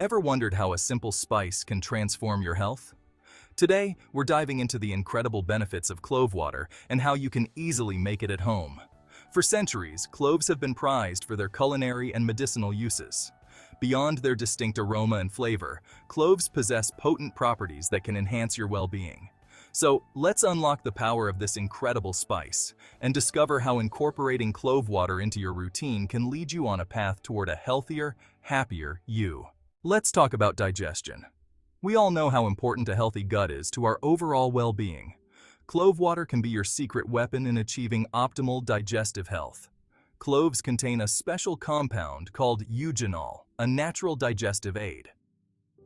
Ever wondered how a simple spice can transform your health? Today, we're diving into the incredible benefits of clove water and how you can easily make it at home. For centuries, cloves have been prized for their culinary and medicinal uses. Beyond their distinct aroma and flavor, cloves possess potent properties that can enhance your well-being. So, let's unlock the power of this incredible spice and discover how incorporating clove water into your routine can lead you on a path toward a healthier, happier you. Let's talk about digestion. We all know how important a healthy gut is to our overall well-being. Clove water can be your secret weapon in achieving optimal digestive health. Cloves contain a special compound called eugenol, a natural digestive aid.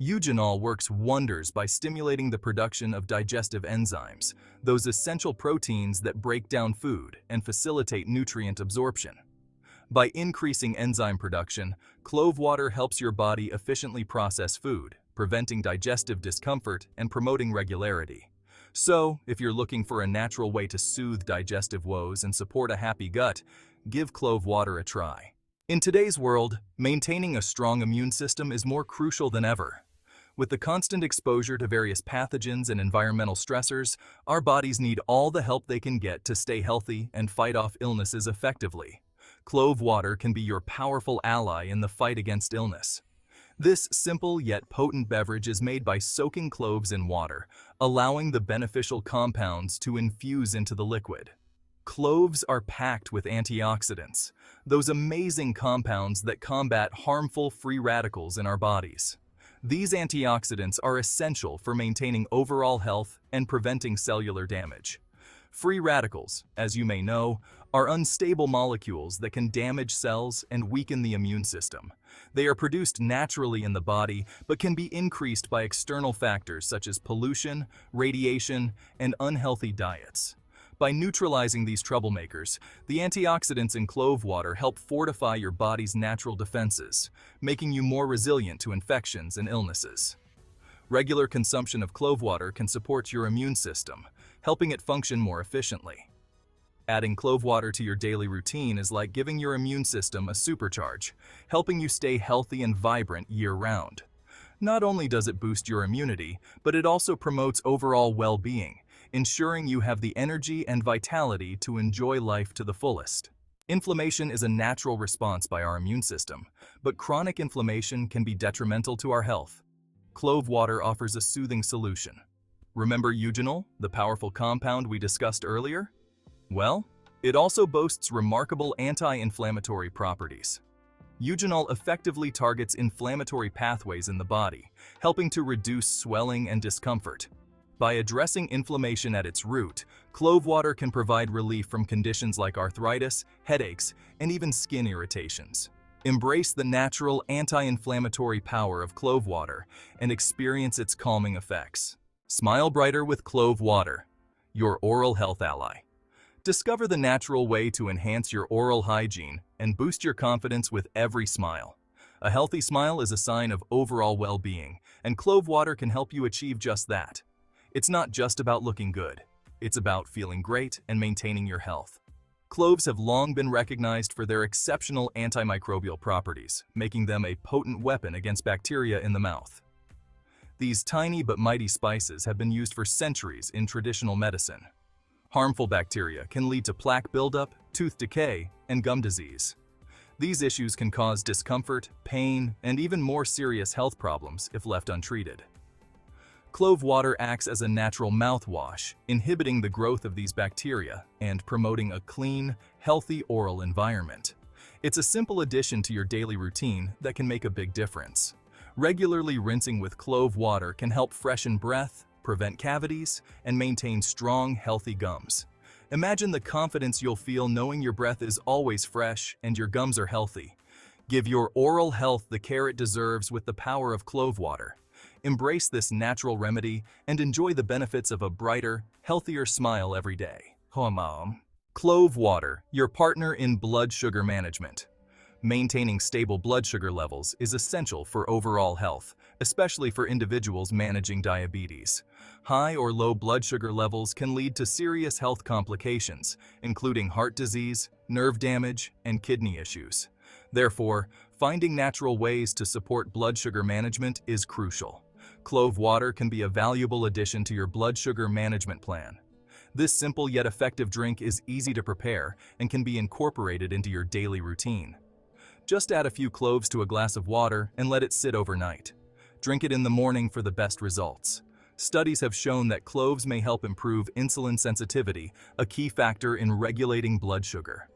Eugenol works wonders by stimulating the production of digestive enzymes, those essential proteins that break down food and facilitate nutrient absorption. By increasing enzyme production, clove water helps your body efficiently process food, preventing digestive discomfort and promoting regularity. So, if you're looking for a natural way to soothe digestive woes and support a happy gut, give clove water a try. In today's world, maintaining a strong immune system is more crucial than ever. With the constant exposure to various pathogens and environmental stressors, our bodies need all the help they can get to stay healthy and fight off illnesses effectively. Clove water can be your powerful ally in the fight against illness. This simple yet potent beverage is made by soaking cloves in water, allowing the beneficial compounds to infuse into the liquid. Cloves are packed with antioxidants, those amazing compounds that combat harmful free radicals in our bodies. These antioxidants are essential for maintaining overall health and preventing cellular damage. Free radicals, as you may know, are unstable molecules that can damage cells and weaken the immune system. They are produced naturally in the body, but can be increased by external factors such as pollution, radiation, and unhealthy diets. By neutralizing these troublemakers, the antioxidants in clove water help fortify your body's natural defenses, making you more resilient to infections and illnesses. Regular consumption of clove water can support your immune system, helping it function more efficiently. Adding clove water to your daily routine is like giving your immune system a supercharge, helping you stay healthy and vibrant year-round. Not only does it boost your immunity, but it also promotes overall well-being, ensuring you have the energy and vitality to enjoy life to the fullest. Inflammation is a natural response by our immune system, but chronic inflammation can be detrimental to our health. Clove water offers a soothing solution. Remember eugenol, the powerful compound we discussed earlier? Well, it also boasts remarkable anti-inflammatory properties. Eugenol effectively targets inflammatory pathways in the body, helping to reduce swelling and discomfort. By addressing inflammation at its root, clove water can provide relief from conditions like arthritis, headaches, and even skin irritations. Embrace the natural anti-inflammatory power of clove water and experience its calming effects. Smile brighter with clove water, your oral health ally. Discover the natural way to enhance your oral hygiene and boost your confidence with every smile. A healthy smile is a sign of overall well-being, and clove water can help you achieve just that. It's not just about looking good. It's about feeling great and maintaining your health. Cloves have long been recognized for their exceptional antimicrobial properties, making them a potent weapon against bacteria in the mouth. These tiny but mighty spices have been used for centuries in traditional medicine. Harmful bacteria can lead to plaque buildup, tooth decay, and gum disease. These issues can cause discomfort, pain, and even more serious health problems if left untreated. Clove water acts as a natural mouthwash, inhibiting the growth of these bacteria and promoting a clean, healthy oral environment. It's a simple addition to your daily routine that can make a big difference. Regularly rinsing with clove water can help freshen breath, prevent cavities, and maintain strong, healthy gums. Imagine the confidence you'll feel knowing your breath is always fresh and your gums are healthy. Give your oral health the care it deserves with the power of clove water. Embrace this natural remedy and enjoy the benefits of a brighter, healthier smile every day. Clove water, your partner in blood sugar management. Maintaining stable blood sugar levels is essential for overall health, especially for individuals managing diabetes. High or low blood sugar levels can lead to serious health complications, including heart disease, nerve damage, and kidney issues. Therefore, Finding natural ways to support blood sugar management is crucial. Clove water can be a valuable addition to your blood sugar management plan. This simple yet effective drink is easy to prepare and can be incorporated into your daily routine. Just add a few cloves to a glass of water and let it sit overnight. Drink it in the morning for the best results. Studies have shown that cloves may help improve insulin sensitivity, a key factor in regulating blood sugar.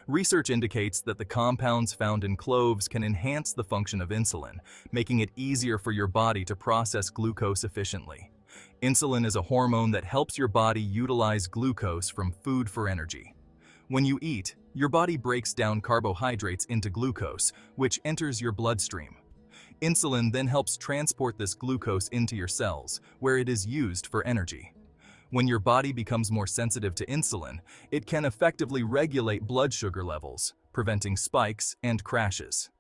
Research indicates that the compounds found in cloves can enhance the function of insulin, making it easier for your body to process glucose efficiently. Insulin is a hormone that helps your body utilize glucose from food for energy. When you eat, your body breaks down carbohydrates into glucose, which enters your bloodstream. Insulin then helps transport this glucose into your cells, where it is used for energy. When your body becomes more sensitive to insulin, it can effectively regulate blood sugar levels, preventing spikes and crashes.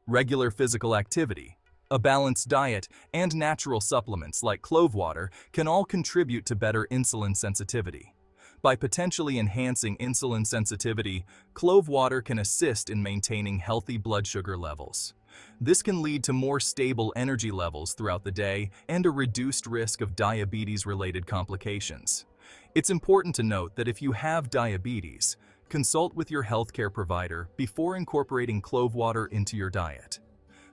Regular physical activity, a balanced diet, and natural supplements like clove water can all contribute to better insulin sensitivity. By potentially enhancing insulin sensitivity, clove water can assist in maintaining healthy blood sugar levels. This can lead to more stable energy levels throughout the day and a reduced risk of diabetes-related complications. It's important to note that if you have diabetes, consult with your healthcare provider before incorporating clove water into your diet.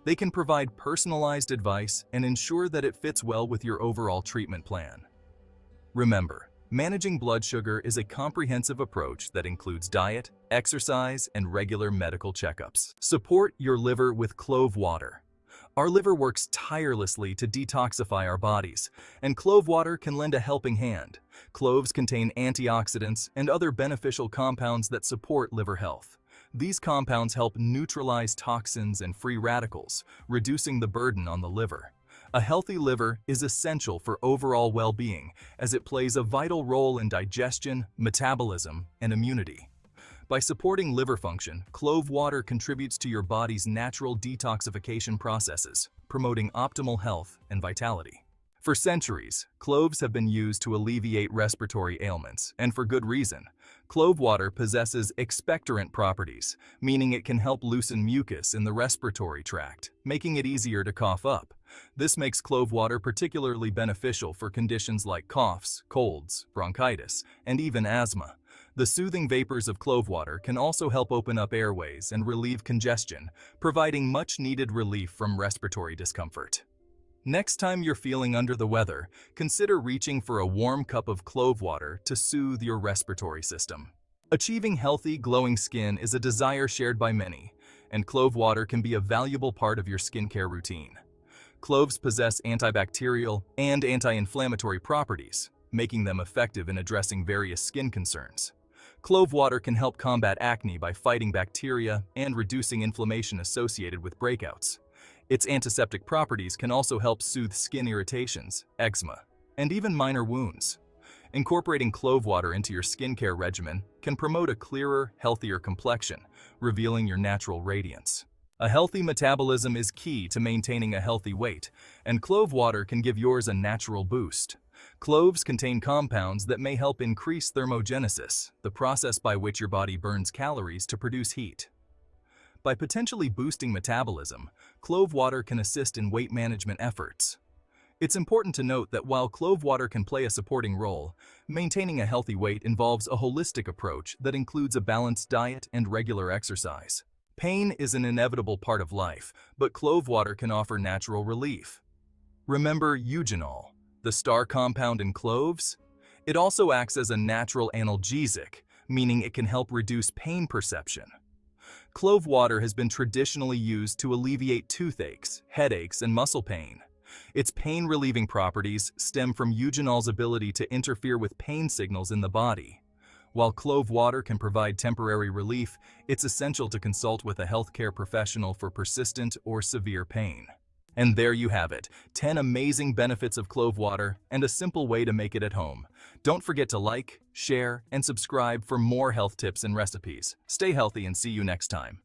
They can provide personalized advice and ensure that it fits well with your overall treatment plan. Remember, managing blood sugar is a comprehensive approach that includes diet, exercise, and regular medical checkups. Support your liver with clove water. Our liver works tirelessly to detoxify our bodies, and clove water can lend a helping hand. Cloves contain antioxidants and other beneficial compounds that support liver health. These compounds help neutralize toxins and free radicals, reducing the burden on the liver. A healthy liver is essential for overall well-being, as it plays a vital role in digestion, metabolism, and immunity. By supporting liver function, clove water contributes to your body's natural detoxification processes, promoting optimal health and vitality. For centuries, cloves have been used to alleviate respiratory ailments, and for good reason. Clove water possesses expectorant properties, meaning it can help loosen mucus in the respiratory tract, making it easier to cough up. This makes clove water particularly beneficial for conditions like coughs, colds, bronchitis, and even asthma. The soothing vapors of clove water can also help open up airways and relieve congestion, providing much-needed relief from respiratory discomfort. Next time you're feeling under the weather, consider reaching for a warm cup of clove water to soothe your respiratory system. Achieving healthy, glowing skin is a desire shared by many, and clove water can be a valuable part of your skincare routine. Cloves possess antibacterial and anti-inflammatory properties, making them effective in addressing various skin concerns. Clove water can help combat acne by fighting bacteria and reducing inflammation associated with breakouts. Its antiseptic properties can also help soothe skin irritations, eczema, and even minor wounds. Incorporating clove water into your skincare regimen can promote a clearer, healthier complexion, revealing your natural radiance. A healthy metabolism is key to maintaining a healthy weight, and clove water can give yours a natural boost. Cloves contain compounds that may help increase thermogenesis, the process by which your body burns calories to produce heat. By potentially boosting metabolism, clove water can assist in weight management efforts. It's important to note that while clove water can play a supporting role, maintaining a healthy weight involves a holistic approach that includes a balanced diet and regular exercise. Pain is an inevitable part of life, but clove water can offer natural relief. Remember eugenol, the star compound in cloves? It also acts as a natural analgesic, meaning it can help reduce pain perception. Clove water has been traditionally used to alleviate toothaches, headaches, and muscle pain. Its pain-relieving properties stem from eugenol's ability to interfere with pain signals in the body. While clove water can provide temporary relief, it's essential to consult with a healthcare professional for persistent or severe pain. And there you have it, 10 amazing benefits of clove water and a simple way to make it at home. Don't forget to like, share, and subscribe for more health tips and recipes. Stay healthy and see you next time.